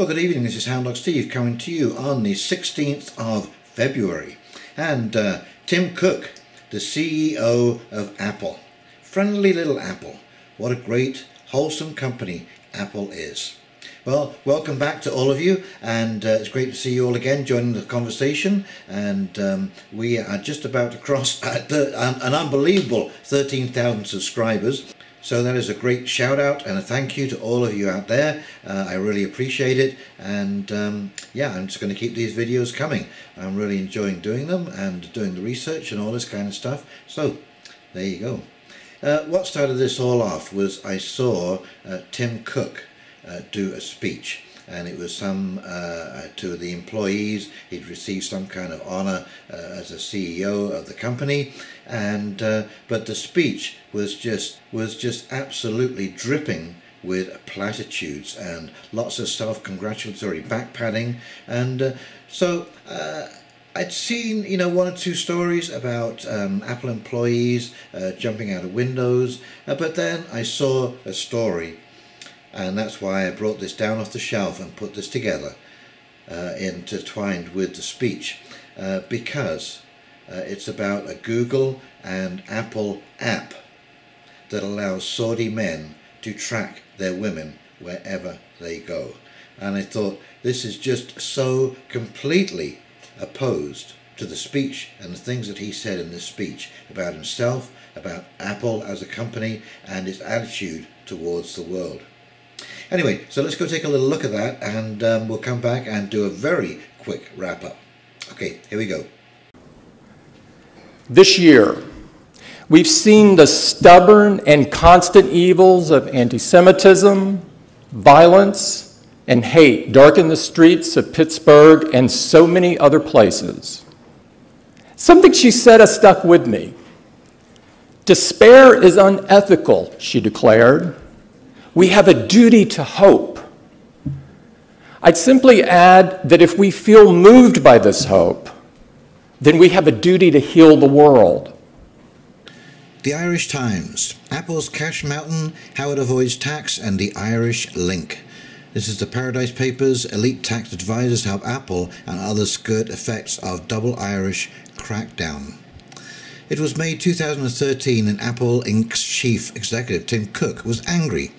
Well, good evening. This is Hound Dog Steve coming to you on the 16th of February. And Tim Cook, the CEO of Apple. Friendly little Apple. What a great, wholesome company Apple is. Well, welcome back to all of you, and it's great to see you all again joining the conversation. And we are just about to cross an unbelievable 13,000 subscribers. So that is a great shout out and a thank you to all of you out there. I really appreciate it, and yeah, I'm just going to keep these videos coming. I'm really enjoying doing them and doing the research and all this kind of stuff. So there you go. What started this all off was I saw Tim Cook do a speech, and it was some to the employees. He'd received some kind of honor as a CEO of the company, and but the speech was just absolutely dripping with platitudes and lots of self-congratulatory back-patting. And so I'd seen, you know, one or two stories about Apple employees jumping out of windows, but then I saw a story, and that's why I brought this down off the shelf and put this together, intertwined with the speech, because it's about a Google and Apple app that allows SaudiMen to track their women wherever they go. And I thought, this is just so completely opposed to the speech and the things that he said in this speech about himself, about Apple as a company, and its attitude towards the world. Anyway, so let's go take a little look at that, and we'll come back and do a very quick wrap up. Okay, here we go. This year, we've seen the stubborn and constant evils of anti-Semitism, violence, and hate darken the streets of Pittsburgh and so many other places. Something she said has stuck with me. Despair is unethical, she declared. We have a duty to hope. I'd simply add that if we feel moved by this hope, then we have a duty to heal the world. The Irish Times, Apple's Cash Mountain, How It Avoids Tax, and the Irish Link. This is the Paradise Papers. Elite tax advisors help Apple and others skirt effects of double Irish crackdown. It was May 2013, and Apple Inc.'s chief executive, Tim Cook, was angry.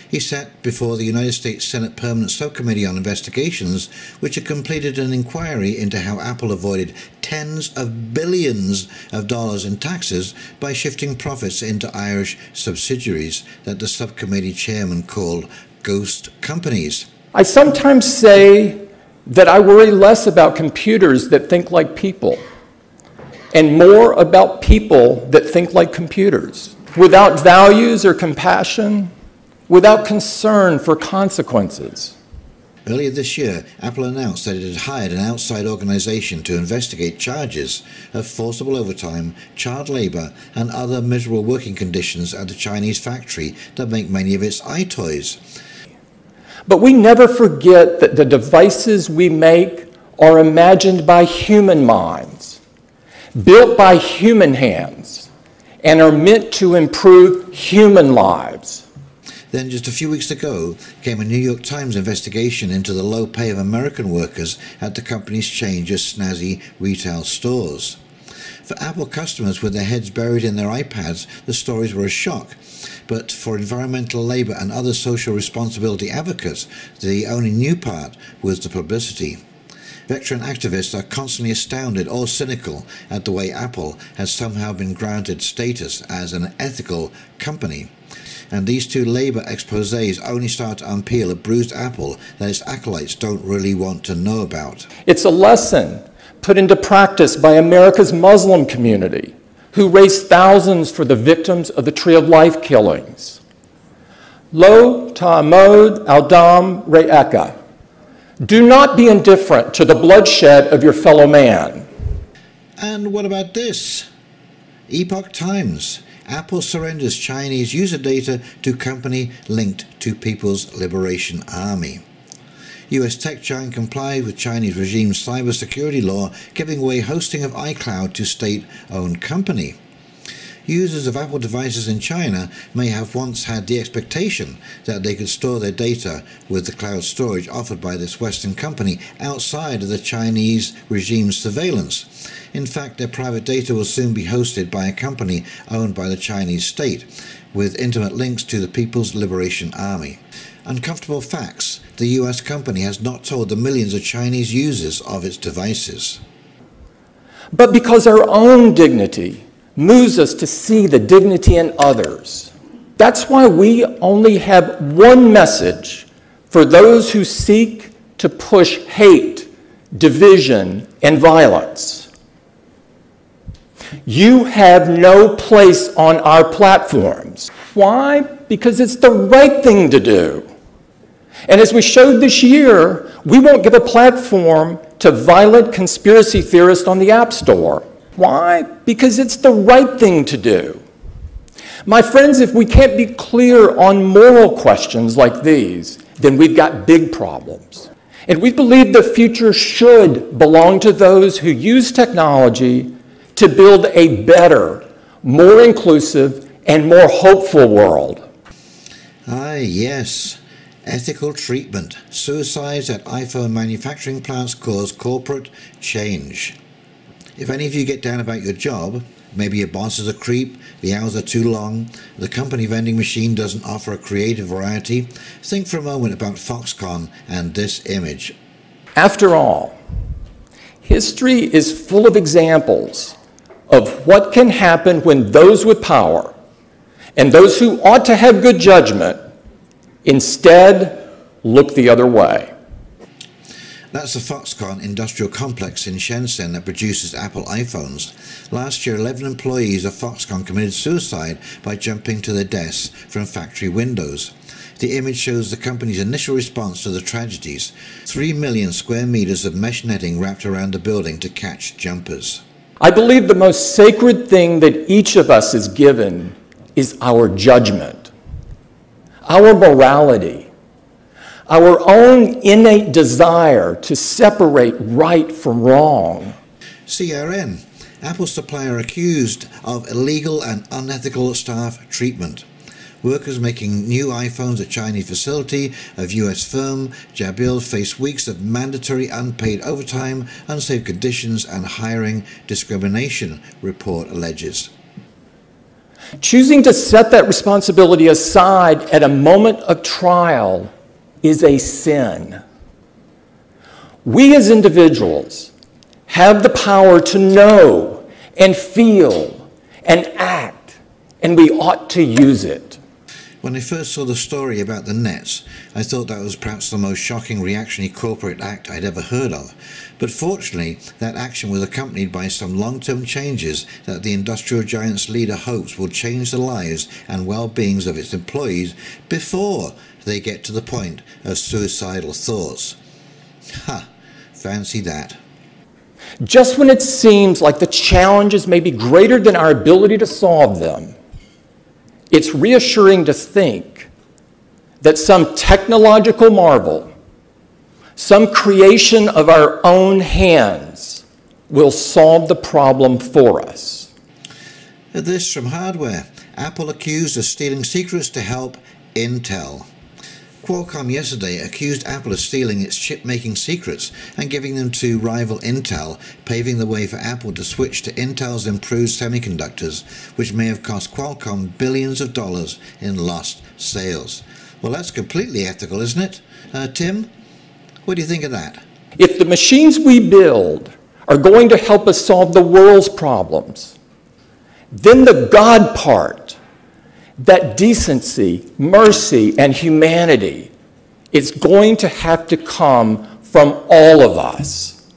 He sat before the United States Senate Permanent Subcommittee on Investigations, which had completed an inquiry into how Apple avoided tens of billions of dollars in taxes by shifting profits into Irish subsidiaries that the subcommittee chairman called ghost companies. I sometimes say that I worry less about computers that think like people, and more about people that think like computers, without values or compassion, without concern for consequences. Earlier this year, Apple announced that it had hired an outside organization to investigate charges of forcible overtime, child labor, and other miserable working conditions at the Chinese factory that make many of its iToys. But we never forget that the devices we make are imagined by human minds, built by human hands, and are meant to improve human lives. Then just a few weeks ago came a New York Times investigation into the low pay of American workers at the company's chain of snazzy retail stores. For Apple customers with their heads buried in their iPads, the stories were a shock. But for environmental labor and other social responsibility advocates, the only new part was the publicity. Veteran activists are constantly astounded or cynical at the way Apple has somehow been granted status as an ethical company. And these two labor exposés only start to unpeel a bruised apple that its acolytes don't really want to know about. It's a lesson put into practice by America's Muslim community, who raised thousands for the victims of the Tree of Life killings. Lo ta'amod al-dam re'eka. Do not be indifferent to the bloodshed of your fellow man. And what about this? Epoch Times. Apple surrenders Chinese user data to company linked to People's Liberation Army. US tech giant complied with Chinese regime's cybersecurity law, giving away hosting of iCloud to state-owned company. Users of Apple devices in China may have once had the expectation that they could store their data with the cloud storage offered by this Western company outside of the Chinese regime's surveillance. In fact, their private data will soon be hosted by a company owned by the Chinese state, with intimate links to the People's Liberation Army. Uncomfortable facts: the US company has not told the millions of Chinese users of its devices. But because our own dignity moves us to see the dignity in others, that's why we only have one message for those who seek to push hate, division, and violence. You have no place on our platforms. Why? Because it's the right thing to do. And as we showed this year, we won't give a platform to violent conspiracy theorists on the App Store. Why? Because it's the right thing to do. My friends, if we can't be clear on moral questions like these, then we've got big problems. And we believe the future should belong to those who use technology to build a better, more inclusive, and more hopeful world. Ah, yes. Ethical treatment. Suicides at iPhone manufacturing plants cause corporate change. If any of you get down about your job, maybe your boss is a creep, the hours are too long, the company vending machine doesn't offer a creative variety, think for a moment about Foxconn and this image. After all, history is full of examples of what can happen when those with power and those who ought to have good judgment instead look the other way. That's the Foxconn industrial complex in Shenzhen that produces Apple iPhones. Last year, 11 employees of Foxconn committed suicide by jumping to their desks from factory windows. The image shows the company's initial response to the tragedies: 3 million square meters of mesh netting wrapped around the building to catch jumpers. I believe the most sacred thing that each of us is given is our judgment, our morality, our own innate desire to separate right from wrong. CRN, Apple supplier accused of illegal and unethical staff treatment. Workers making new iPhones at Chinese facility of US firm Jabil face weeks of mandatory unpaid overtime, unsafe conditions, and hiring discrimination, report alleges. Choosing to set that responsibility aside at a moment of trial is a sin. We as individuals have the power to know and feel and act, and we ought to use it. When I first saw the story about the nets, I thought that was perhaps the most shocking reactionary corporate act I'd ever heard of. But fortunately, that action was accompanied by some long-term changes that the industrial giant's leader hopes will change the lives and well-beings of its employees before they get to the point of suicidal thoughts. Ha! Fancy that. Just when it seems like the challenges may be greater than our ability to solve them, it's reassuring to think that some technological marvel, some creation of our own hands, will solve the problem for us. This from Hardware. Apple accused of stealing secrets to help Intel. Qualcomm yesterday accused Apple of stealing its chip-making secrets and giving them to rival Intel, paving the way for Apple to switch to Intel's improved semiconductors, which may have cost Qualcomm billions of dollars in lost sales. Well, that's completely ethical, isn't it? Tim, what do you think of that? If the machines we build are going to help us solve the world's problems, then the God part, that decency, mercy, and humanity, is going to have to come from all of us.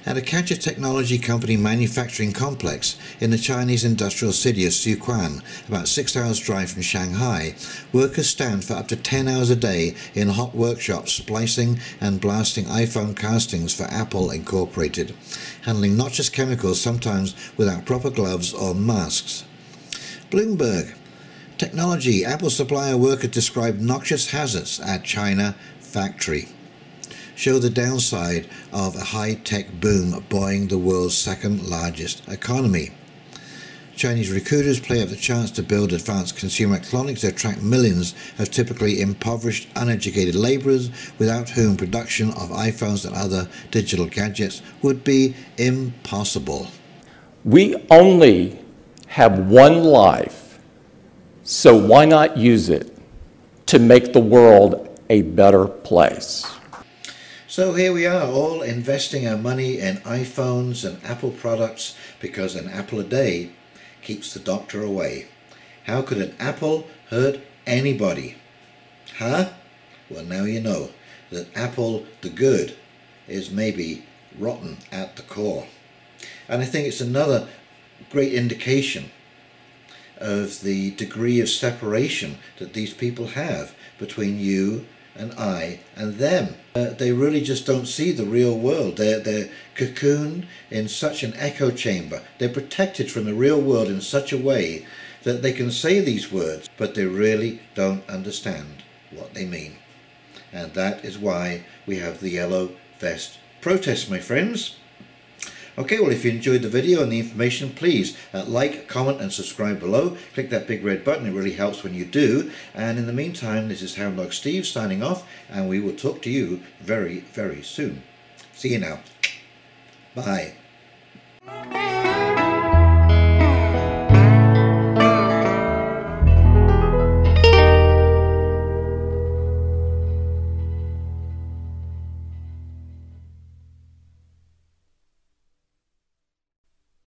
At a catcher technology company manufacturing complex in the Chinese industrial city of Sichuan, about 6 hours drive from Shanghai, workers stand for up to 10 hours a day in hot workshops splicing and blasting iPhone castings for Apple Incorporated, handling noxious chemicals sometimes without proper gloves or masks. Bloomberg. Technology. Apple supplier worker described noxious hazards at China factory. Show the downside of a high-tech boom buoying the world's second largest economy. Chinese recruiters play up the chance to build advanced consumer electronics that attract millions of typically impoverished, uneducated laborers without whom production of iPhones and other digital gadgets would be impossible. We only have one life, so why not use it to make the world a better place? So here we are, all investing our money in iPhones and Apple products because an apple a day keeps the doctor away. How could an apple hurt anybody? Huh? Well, now you know that Apple the good is maybe rotten at the core. And I think it's another great indication of the degree of separation that these people have between you and I and them. They really just don't see the real world. They're cocooned in such an echo chamber. They're protected from the real world in such a way that they can say these words, but they really don't understand what they mean. And that is why we have the yellow vest protest, my friends. Okay, well, if you enjoyed the video and the information, please like, comment and subscribe below. Click that big red button, it really helps when you do. And in the meantime, this is Hound Dog Steve signing off, and we will talk to you very, very soon. See you now. Bye.